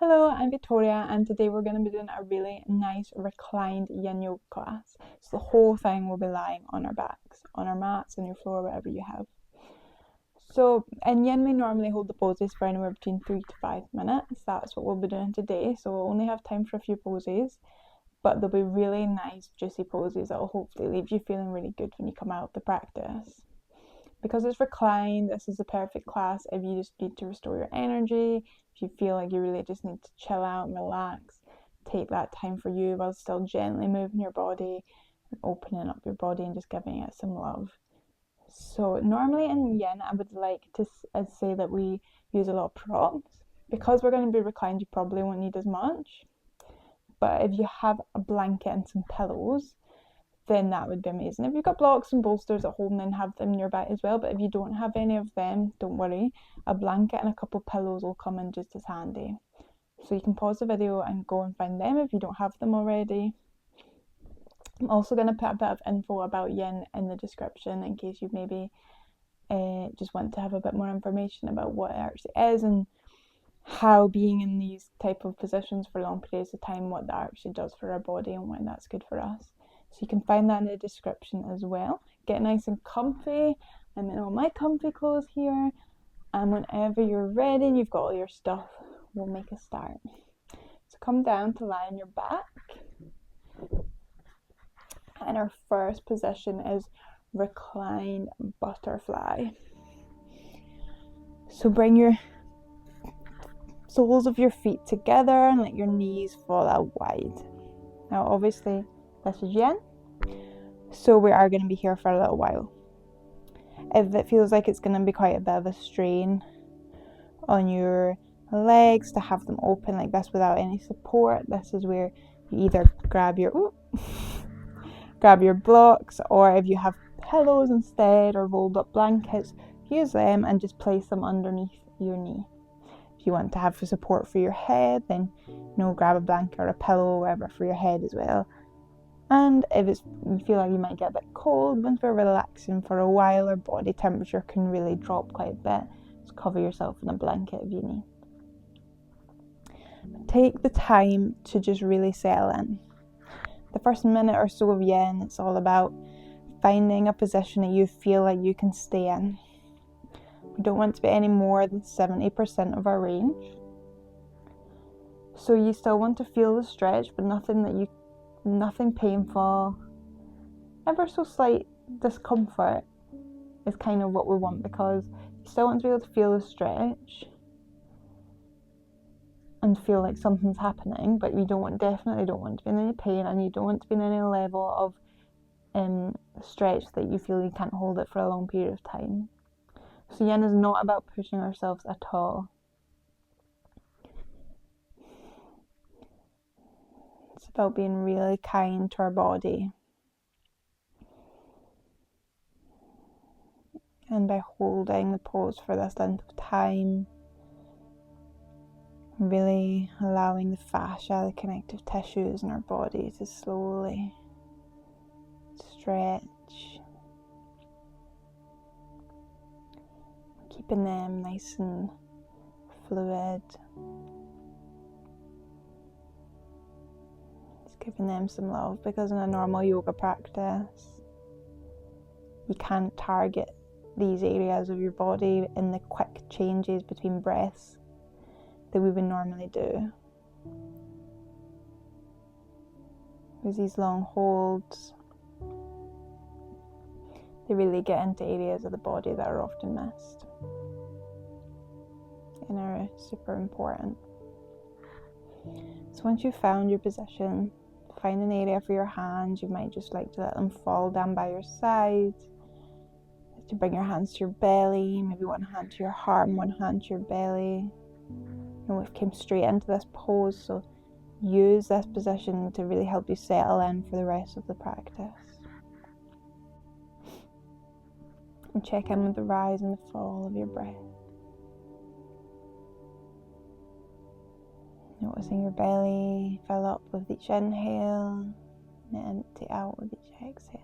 Hello, I'm Victoria, and today we're going to be doing a really nice reclined yin yoga class. So the whole thing will be lying on our backs, on our mats, on your floor, whatever you have. So in yin we normally hold the poses for anywhere between 3 to 5 minutes. That's what we'll be doing today. So we'll only have time for a few poses, but they'll be really nice, juicy poses that will hopefully leave you feeling really good when you come out of the practice. Because it's reclined, this is the perfect class if you just need to restore your energy, if you feel like you really just need to chill out and relax. Take that time for you while still gently moving your body and opening up your body and just giving it some love. So normally in yin, I would like to say that we use a lot of props. Because we're going to be reclined, you probably won't need as much. But if you have a blanket and some pillows, then that would be amazing. If you've got blocks and bolsters at home, then have them nearby as well. But if you don't have any of them, don't worry. A blanket and a couple of pillows will come in just as handy. So you can pause the video and go and find them if you don't have them already. I'm also going to put a bit of info about yin in the description in case you maybe just want to have a bit more information about what it actually is and how being in these type of positions for long periods of time, what that actually does for our body and why that's good for us. So you can find that in the description as well. Get nice and comfy. I'm in all my comfy clothes here. And whenever you're ready and you've got all your stuff, we'll make a start. So come down to lie on your back. And our first position is reclined butterfly. So bring your soles of your feet together and let your knees fall out wide. Now obviously this is yin, so we are going to be here for a little while. If it feels like it's going to be quite a bit of a strain on your legs to have them open like this without any support, this is where you either grab your blocks, or if you have pillows instead or rolled up blankets, use them and just place them underneath your knee. If you want to have support for your head, then grab a blanket or a pillow or whatever for your head as well. And if you feel like you might get a bit cold once we're relaxing for a while, our body temperature can really drop quite a bit. So cover yourself in a blanket if you need. Take the time to just really settle in. The first minute or so of yin, it's all about finding a position that you feel like you can stay in. We don't want to be any more than 70% of our range. So you still want to feel the stretch, but nothing painful. Ever so slight discomfort is kind of what we want, because you still want to be able to feel the stretch and feel like something's happening, but you definitely don't want to be in any pain, and you don't want to be in any level of stretch that you feel you can't hold it for a long period of time. So yin is not about pushing ourselves at all. It's about being really kind to our body. And by holding the pose for this length of time, really allowing the fascia, the connective tissues in our body to slowly stretch, keeping them nice and fluid, just giving them some love, because in a normal yoga practice you can't target these areas of your body in the quick changes between breaths that we would normally do. With these long holds, they really get into areas of the body that are often missed and are super important. So once you've found your position, find an area for your hands. You might just like to let them fall down by your sides. To bring your hands to your belly, maybe one hand to your heart and one hand to your belly. And we've came straight into this pose, so use this position to really help you settle in for the rest of the practice. And check in with the rise and the fall of your breath. Noticing your belly fill up with each inhale and empty out with each exhale.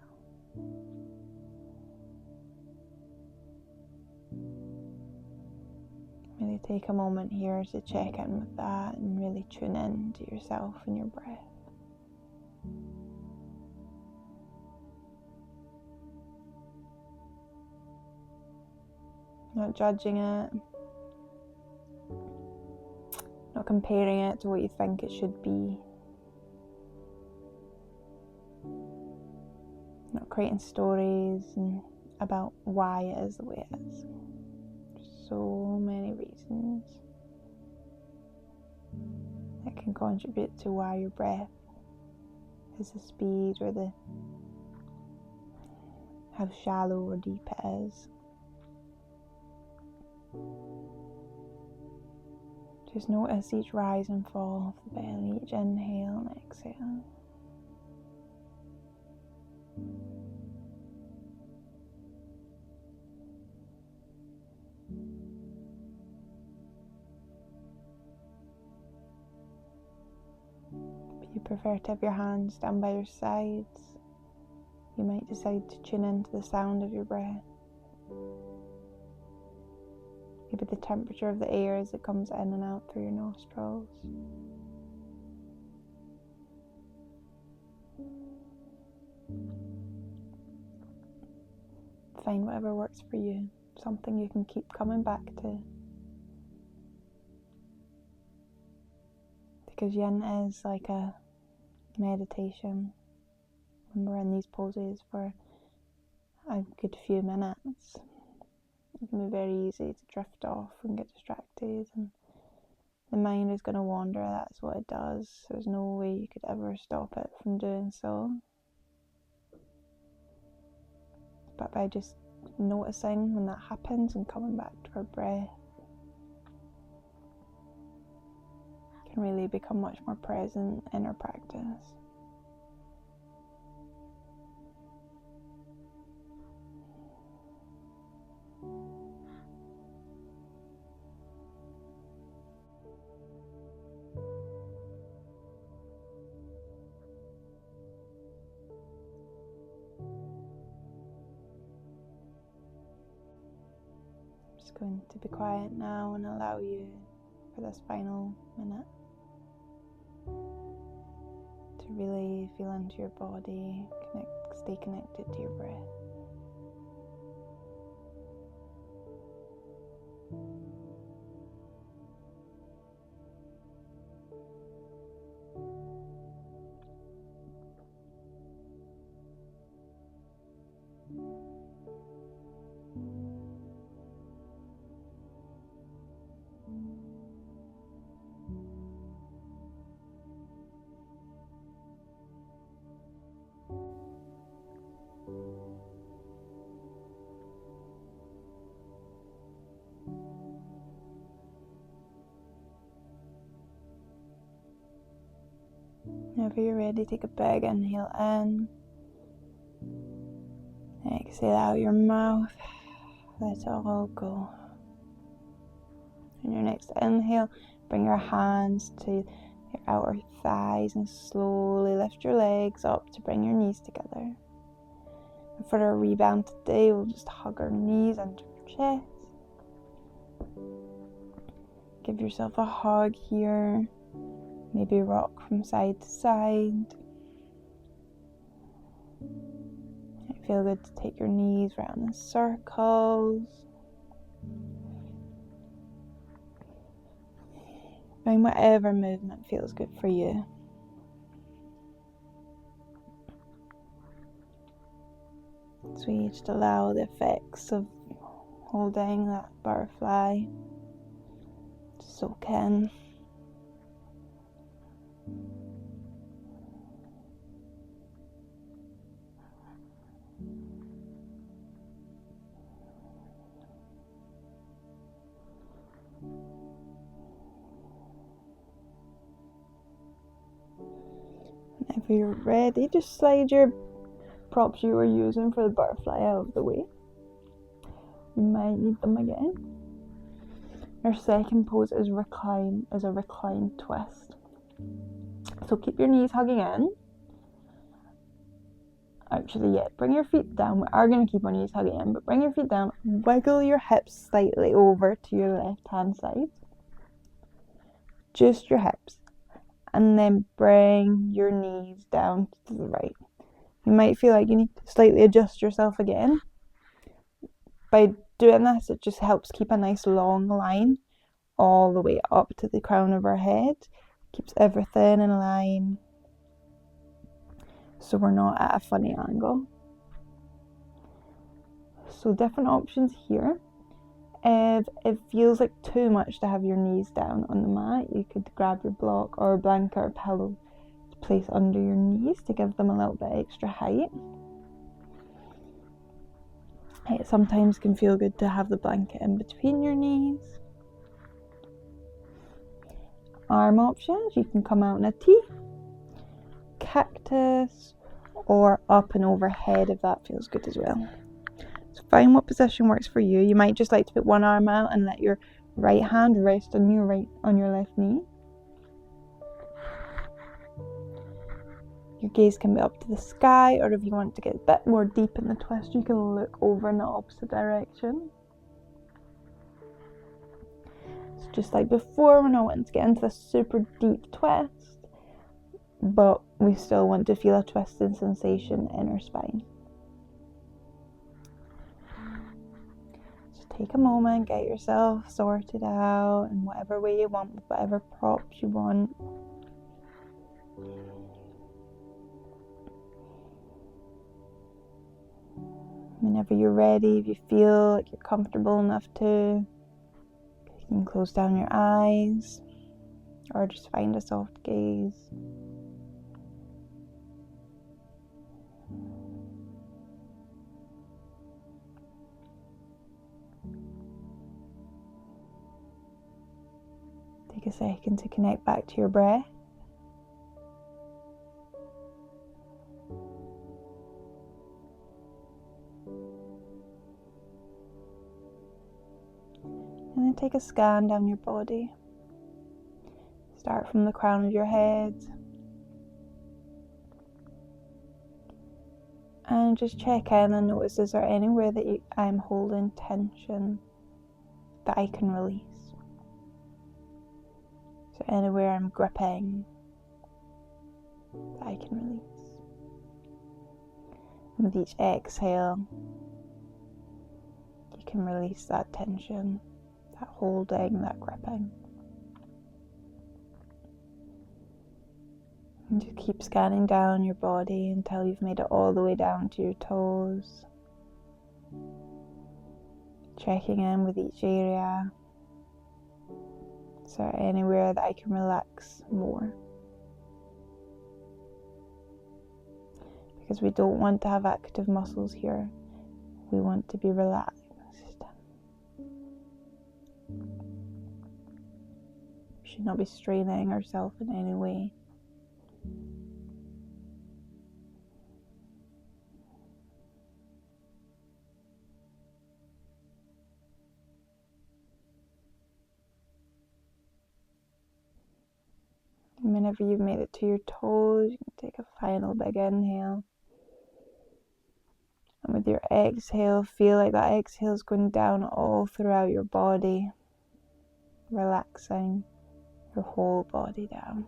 Really take a moment here to check in with that and really tune in to yourself and your breath. Not judging it, not comparing it to what you think it should be, not creating stories about why it is the way it is. So many reasons that can contribute to why your breath is the speed or the how shallow or deep it is. Just notice each rise and fall of the belly, each inhale and exhale. If you prefer to have your hands down by your sides, you might decide to tune into the sound of your breath. Maybe the temperature of the air as it comes in and out through your nostrils. Find whatever works for you, something you can keep coming back to. Because yin is like a meditation. When we're in these poses for a good few minutes, it can be very easy to drift off and get distracted, and the mind is going to wander. That's what it does. There's no way you could ever stop it from doing so. But by just noticing when that happens and coming back to our breath, can really become much more present in our practice. Just going to be quiet now and allow you for this final minute to really feel into your body, stay connected to your breath. Whenever you're ready, take a big inhale in. Exhale out your mouth. Let it all go. On your next inhale, bring your hands to your outer thighs and slowly lift your legs up to bring your knees together. And for our rebound today, we'll just hug our knees into your chest. Give yourself a hug here. Maybe rock from side to side. It feels good to take your knees round in circles. Find whatever movement feels good for you. So you just allow the effects of holding that butterfly to soak in. Whenever you're ready, just slide your props you were using for the butterfly out of the way. You might need them again. Our second pose is a reclined twist. So keep your knees hugging in Actually, yeah, bring your feet down. We are going to keep our knees hugging in, but bring your feet down. Wiggle your hips slightly over to your left-hand side. Just your hips. And then bring your knees down to the right. You might feel like you need to slightly adjust yourself again. By doing this, it just helps keep a nice long line all the way up to the crown of our head. Keeps everything in line, so we're not at a funny angle. So different options here. If it feels like too much to have your knees down on the mat, you could grab your block or a blanket or pillow to place under your knees to give them a little bit extra height. It sometimes can feel good to have the blanket in between your knees. Arm options, you can come out in a T, cactus, or up and overhead if that feels good as well. So find what position works for you. You might just like to put one arm out and let your right hand rest on your left knee. Your gaze can be up to the sky, or if you want to get a bit more deep in the twist, you can look over in the opposite direction. So just like before, we're not wanting to get into a super deep twist, but we still want to feel a twisting sensation in our spine. So take a moment, get yourself sorted out in whatever way you want, with whatever props you want. Whenever you're ready, if you feel like you're comfortable enough to, you can close down your eyes or just find a soft gaze. Take a second to connect back to your breath. And then take a scan down your body. Start from the crown of your head. And just check in and notice, is there anywhere that I'm holding tension that I can release? Is there anywhere I'm gripping that I can release? And with each exhale, you can release that tension, that holding, that gripping. And just keep scanning down your body until you've made it all the way down to your toes. Checking in with each area. Is there anywhere that I can relax more? Because we don't want to have active muscles here. We want to be relaxed. We should not be straining ourselves in any way. And whenever you've made it to your toes, you can take a final big inhale. And with your exhale, feel like that exhale is going down all throughout your body, relaxing your whole body down.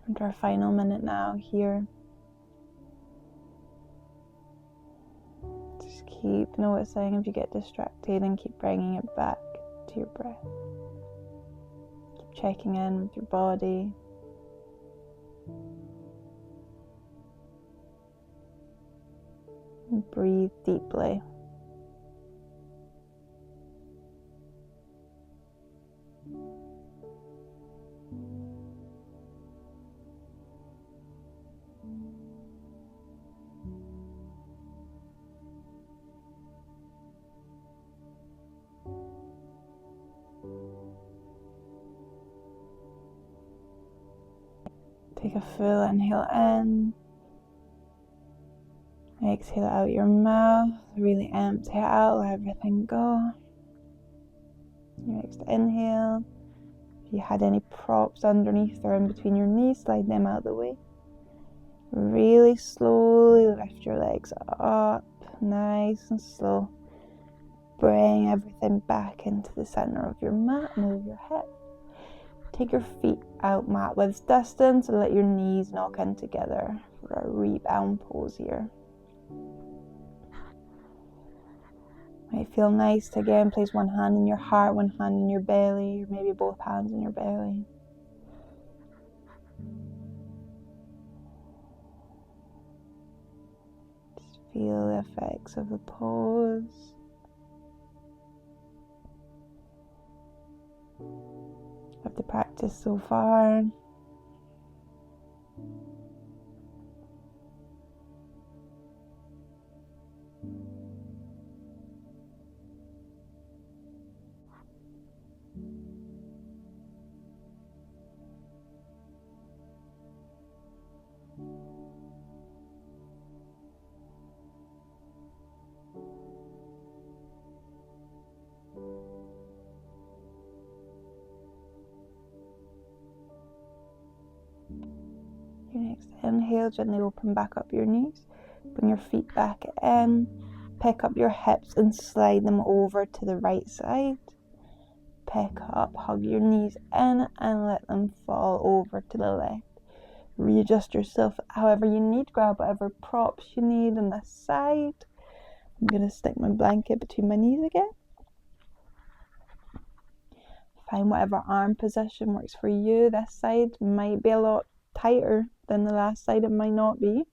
And our final minute now here. Just keep noticing if you get distracted and keep bringing it back to your breath. Keep checking in with your body. And breathe deeply. Take a full inhale in. Exhale out your mouth. Really empty it out, let everything go. Your next inhale. If you had any props underneath or in between your knees, slide them out of the way. Really slowly lift your legs up, nice and slow. Bring everything back into the center of your mat, move your hips. Take your feet out mat width distance and let your knees knock in together for a rebound pose here. Might feel nice to again place one hand in your heart, one hand in your belly, or maybe both hands in your belly. Just feel the effects of the pose. Of the practice so far. Your next inhale, gently open back up your knees. Bring your feet back in. Pick up your hips and slide them over to the right side. Pick up, hug your knees in and let them fall over to the left. Readjust yourself however you need. Grab whatever props you need on this side. I'm going to stick my blanket between my knees again. Find whatever arm position works for you. This side might be a lot tighter than the last side, it might not be.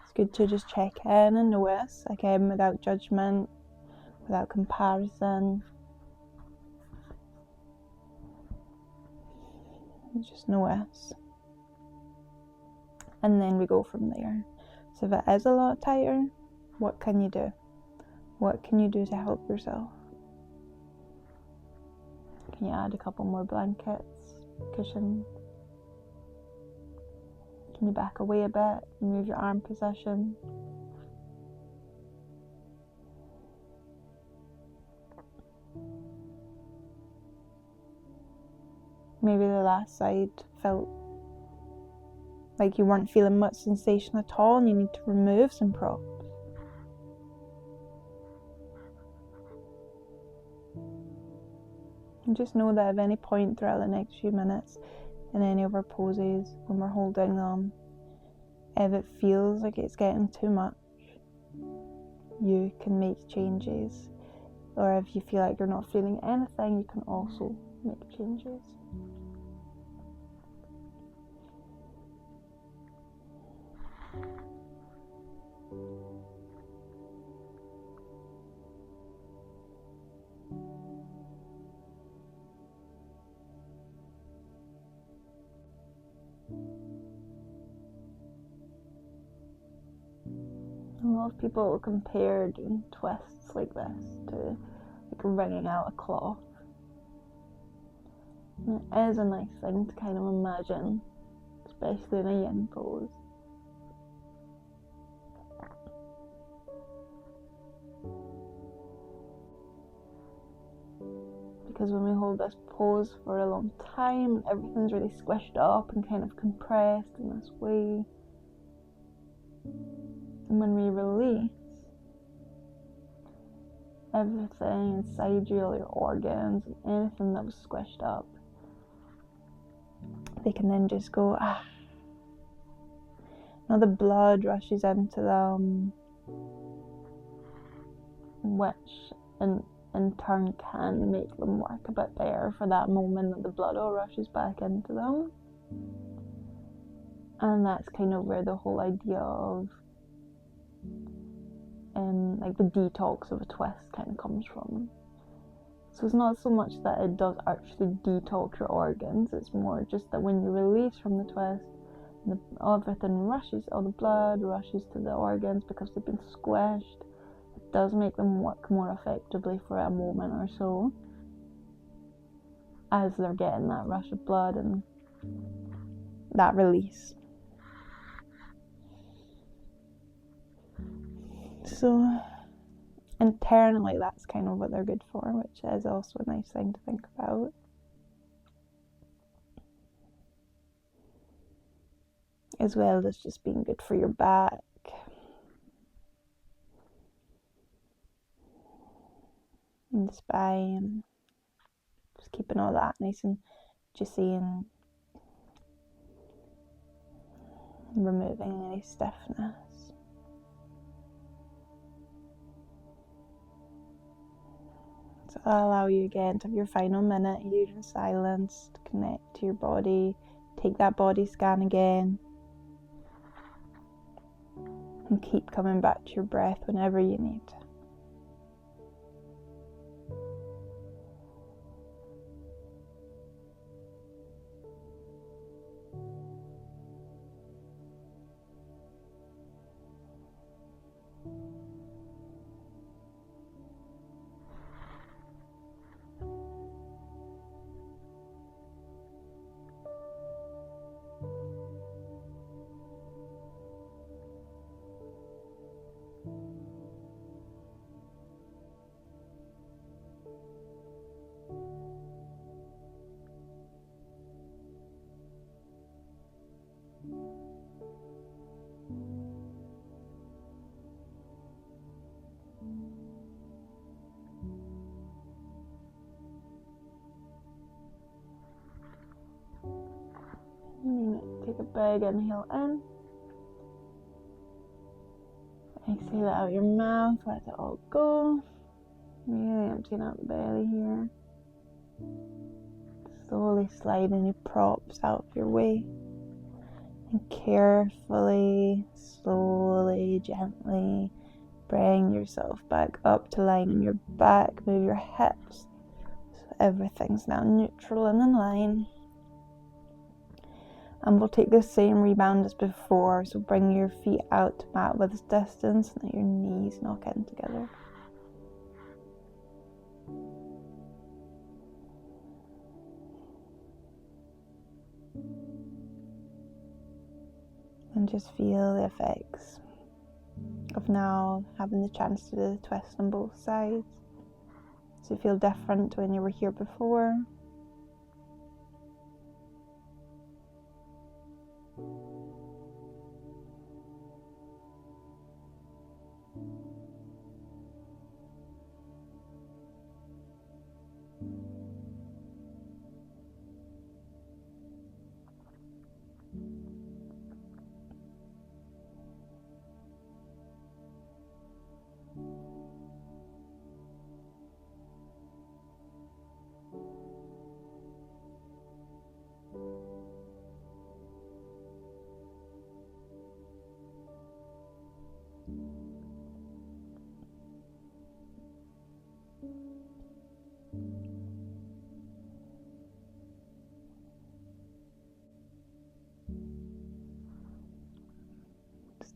It's good to just check in and notice, again, without judgment, without comparison. Just notice. And then we go from there. So if it is a lot tighter, what can you do? What can you do to help yourself? Can you add a couple more blankets, cushions? Can you back away a bit, move your arm position? Maybe the last side felt like you weren't feeling much sensation at all and you need to remove some props. And just know that at any point throughout the next few minutes, in any of our poses, when we're holding them, if it feels like it's getting too much, you can make changes. Or if you feel like you're not feeling anything, you can also make changes. A lot of people compare doing twists like this to like wringing out a cloth. And it is a nice thing to kind of imagine, especially in a yin pose. Because when we hold this pose for a long time, everything's really squished up and kind of compressed in this way. And when we release, everything inside you, all your organs, and anything that was squished up, they can then just go, ah. Now the blood rushes into them, which in turn can make them work a bit better for that moment that the blood all rushes back into them. And that's kind of where the whole idea of like the detox of a twist kind of comes from. So it's not so much that it does actually detox your organs, it's more just that when you release from the twist, everything rushes, all the blood rushes to the organs because they've been squished. It does make them work more effectively for a moment or so as they're getting that rush of blood and that release. So internally, that's kind of what they're good for, which is also a nice thing to think about. As well as just being good for your back. And the spine. Just keeping all that nice and juicy and removing any stiffness. So I'll allow you again to have your final minute here in silence to connect to your body. Take that body scan again. And keep coming back to your breath whenever you need. Take a big inhale in. Exhale it out your mouth, let it all go. Really emptying out the belly here. Slowly sliding your props out of your way. And carefully, slowly, gently bring yourself back up to line on your back. Move your hips so everything's now neutral and in line. And we'll take the same rebound as before, so bring your feet out to mat width distance and let your knees knock in together. And just feel the effects of now having the chance to do the twist on both sides. Does it feel different to when you were here before?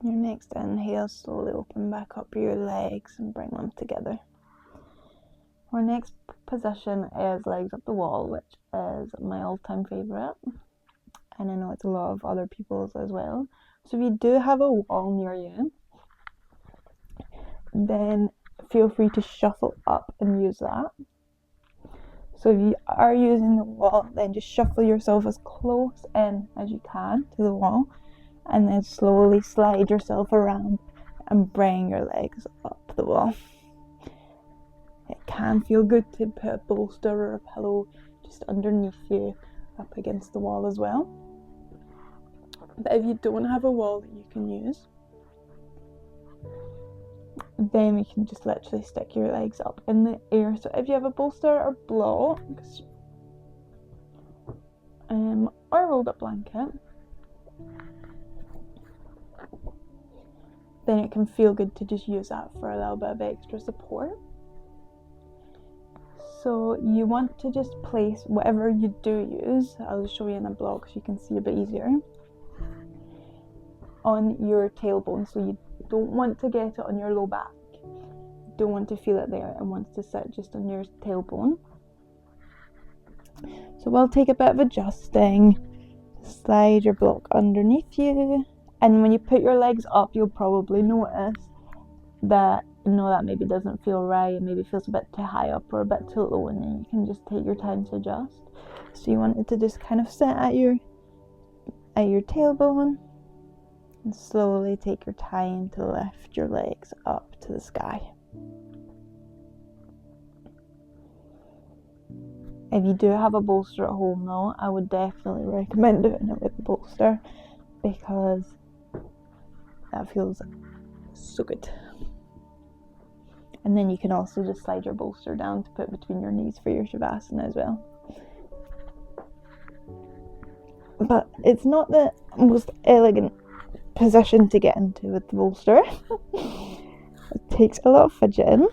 Your next inhale, slowly open back up your legs and bring them together. Our next position is legs up the wall, which is my all-time favourite, and I know it's a lot of other people's as well. So if you do have a wall near you, then feel free to shuffle up and use that. So if you are using the wall, then just shuffle yourself as close in as you can to the wall, and then slowly slide yourself around and bring your legs up the wall. It can feel good to put a bolster or a pillow just underneath you up against the wall as well. But if you don't have a wall that you can use, then you can just literally stick your legs up in the air. So if you have a bolster or blocks, or a rolled up blanket, then it can feel good to just use that for a little bit of extra support. So you want to just place whatever you do use, I'll just show you in a block so you can see a bit easier, on your tailbone. So you don't want to get it on your low back. You don't want to feel it there. It wants to sit just on your tailbone. So we'll take a bit of adjusting Slide your block underneath you, and when you put your legs up, you'll probably notice that that maybe doesn't feel right, maybe feels a bit too high up or a bit too low, and then you can just take your time to adjust. So you want it to just kind of sit at your tailbone, and slowly take your time to lift your legs up to the sky. If you do have a bolster at home though, I would definitely recommend doing it with the bolster, because that feels so good. And then you can also just slide your bolster down to put between your knees for your Shavasana as well. But it's not the most elegant position to get into with the bolster. It takes a lot of fidgeting.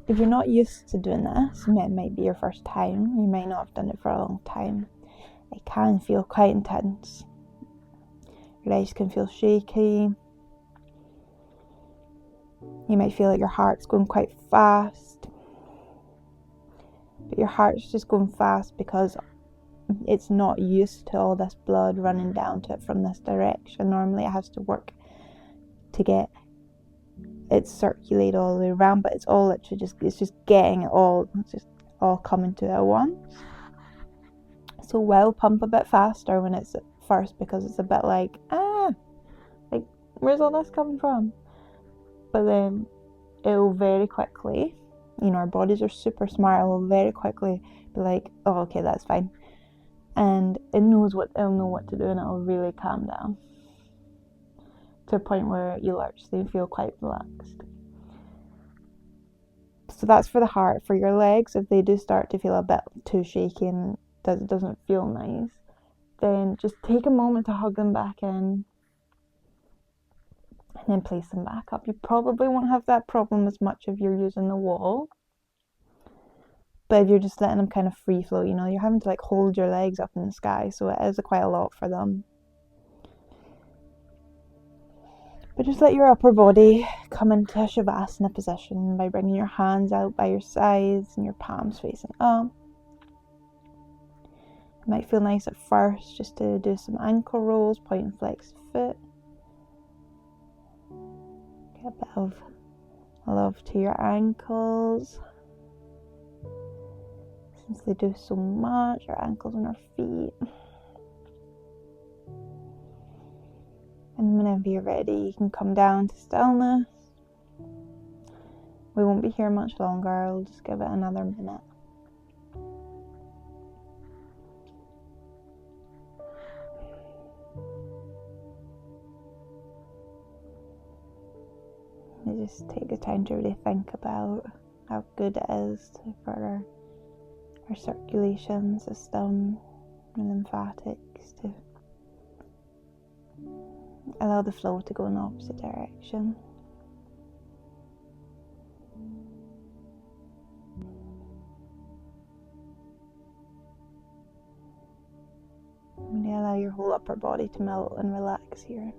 If you're not used to doing this, it might be your first time, you might not have done it for a long time, it can feel quite intense. Your legs can feel shaky. You might feel like your heart's going quite fast. But your heart's just going fast because it's not used to all this blood running down to it from this direction. Normally it has to work to get it circulate all the way around, but it's all literally it's just getting it all, it's just all coming to it at once. So will pump a bit faster when it's at first, because it's a bit like where's all this coming from? But then it'll very quickly, our bodies are super smart, it will very quickly be like, oh okay, that's fine, and it'll know what to do, and it'll really calm down to a point where you'll actually feel quite relaxed. So that's for the heart. For your legs, if they do start to feel a bit too shaky and it doesn't feel nice, then just take a moment to hug them back in and then place them back up. You probably won't have that problem as much if you're using the wall, but if you're just letting them kind of free flow, you're having to hold your legs up in the sky, so it is quite a lot for them. But just let your upper body come into a Shavasana position by bringing your hands out by your sides and your palms facing up. It might feel nice at first just to do some ankle rolls, point and flex foot. Get a bit of love to your ankles, since they do so much, our ankles and our feet. And whenever you're ready, you can come down to stillness. We won't be here much longer, I'll just give it another minute. You just take the time to really think about how good it is for our circulation system, our lymphatics, to allow the flow to go in the opposite direction. Really allow your whole upper body to melt and relax here.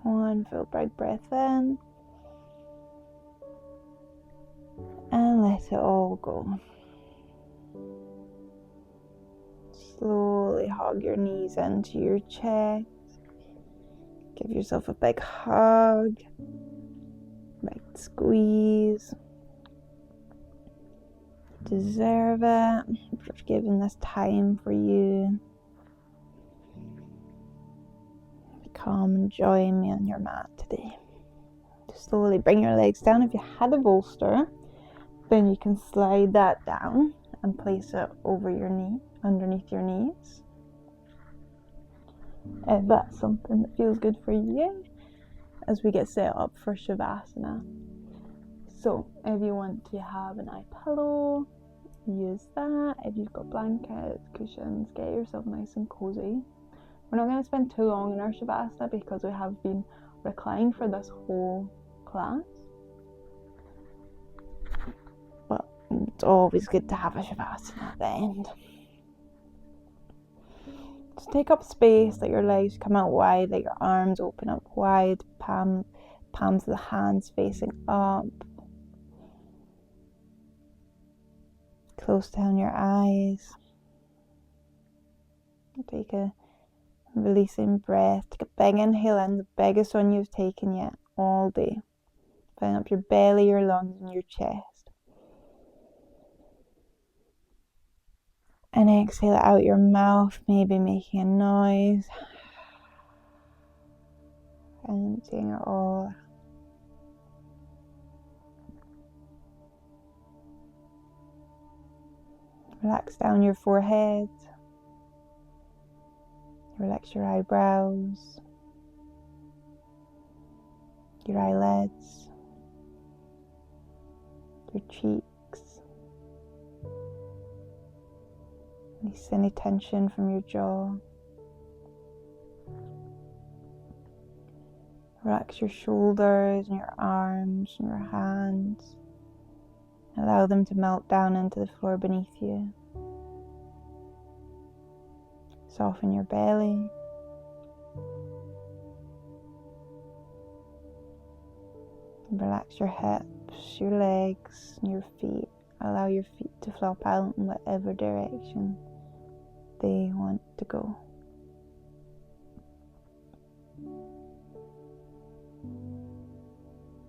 Go on, full big breath in. And let it all go. Slowly hug your knees into your chest. Give yourself a big hug. Big squeeze. You deserve it for giving this time for you. Come and join me on your mat today. Just slowly bring your legs down. If you had a bolster, then you can slide that down and place it over your knee, underneath your knees. If that's something that feels good for you, as we get set up for Shavasana. So if you want to have an eye pillow, use that. If you've got blankets, cushions, get yourself nice and cozy. We're not going to spend too long in our Shavasana because we have been reclined for this whole class. But it's always good to have a Shavasana at the end. Just take up space, let your legs come out wide, let your arms open up wide, palms of the hands facing up. Close down your eyes. Take a releasing breath. Take a big inhale in, the biggest one you've taken yet all day. Filling up your belly, your lungs, and your chest. And exhale it out your mouth, maybe making a noise. Emptying it all. Relax down your forehead. Relax your eyebrows, your eyelids, your cheeks. Release any tension from your jaw. Relax your shoulders and your arms and your hands. Allow them to melt down into the floor beneath you. Soften your belly. Relax your hips, your legs, and your feet. Allow your feet to flop out in whatever direction they want to go.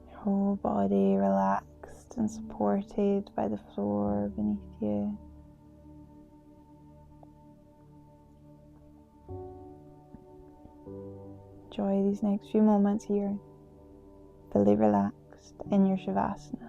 Your whole body relaxed and supported by the floor beneath you. Enjoy these next few moments here, fully relaxed in your Shavasana.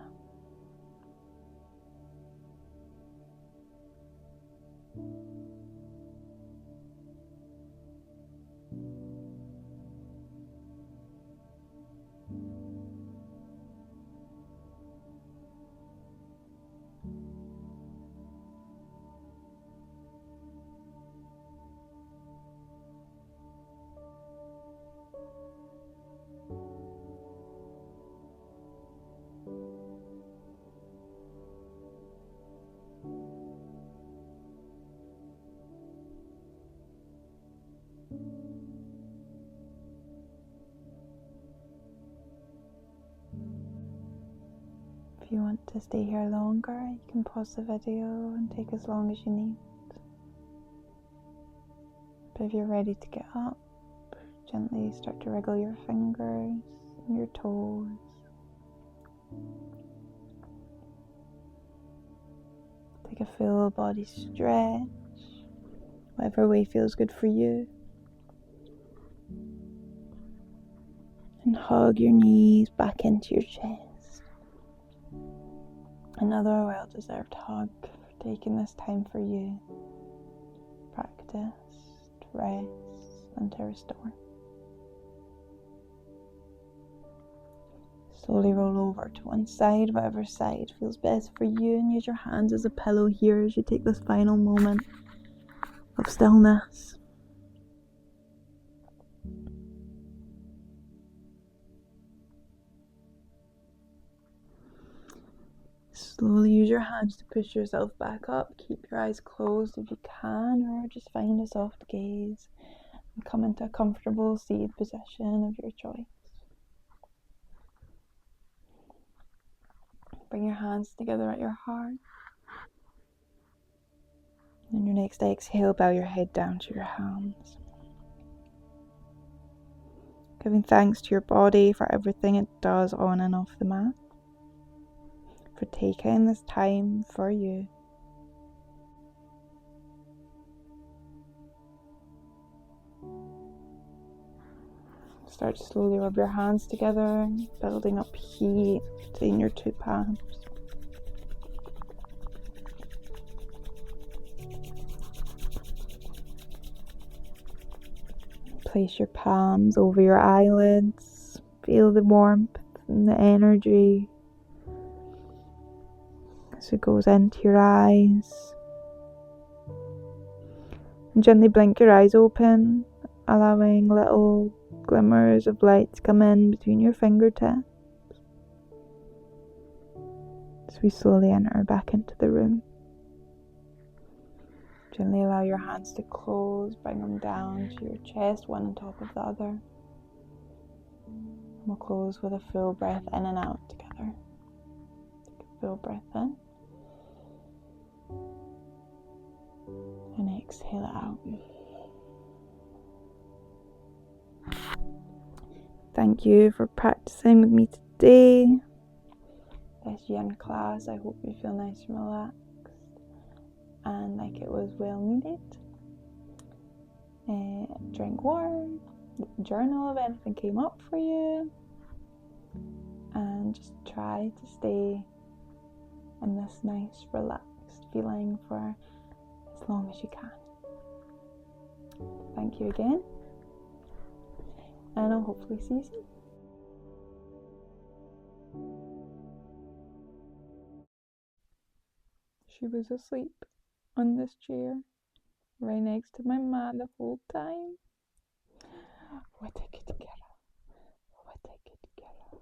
If you want to stay here longer, you can pause the video and take as long as you need. But if you're ready to get up, gently start to wriggle your fingers and your toes. Take a full body stretch, whatever way feels good for you. And hug your knees back into your chest. Another well-deserved hug for taking this time for you. Practice, to rest, and to restore. Slowly roll over to one side, whatever side feels best for you, and use your hands as a pillow here as you take this final moment of stillness. Slowly use your hands to push yourself back up. Keep your eyes closed if you can, or just find a soft gaze and come into a comfortable seated position of your choice. Bring your hands together at your heart. And your next exhale, bow your head down to your hands. Giving thanks to your body for everything it does on and off the mat. For taking this time for you. Start to slowly rub your hands together, building up heat between your two palms. Place your palms over your eyelids. Feel the warmth and the energy as it goes into your eyes. And gently blink your eyes open, allowing little glimmers of light to come in between your fingertips as we slowly enter back into the room. Gently allow your hands to close, bring them down to your chest, one on top of the other. We'll close with a full breath in and out together. Take a full breath in and exhale it out. Thank you for practicing with me today. This yin class, I hope you feel nice and relaxed and like it was well needed. Drink warm, journal if anything came up for you, and just try to stay in this nice relaxed feeling for as long as you can. Thank you again, and I'll hopefully see you soon. She was asleep on this chair right next to my mat the whole time. What a good girl. What a good girl.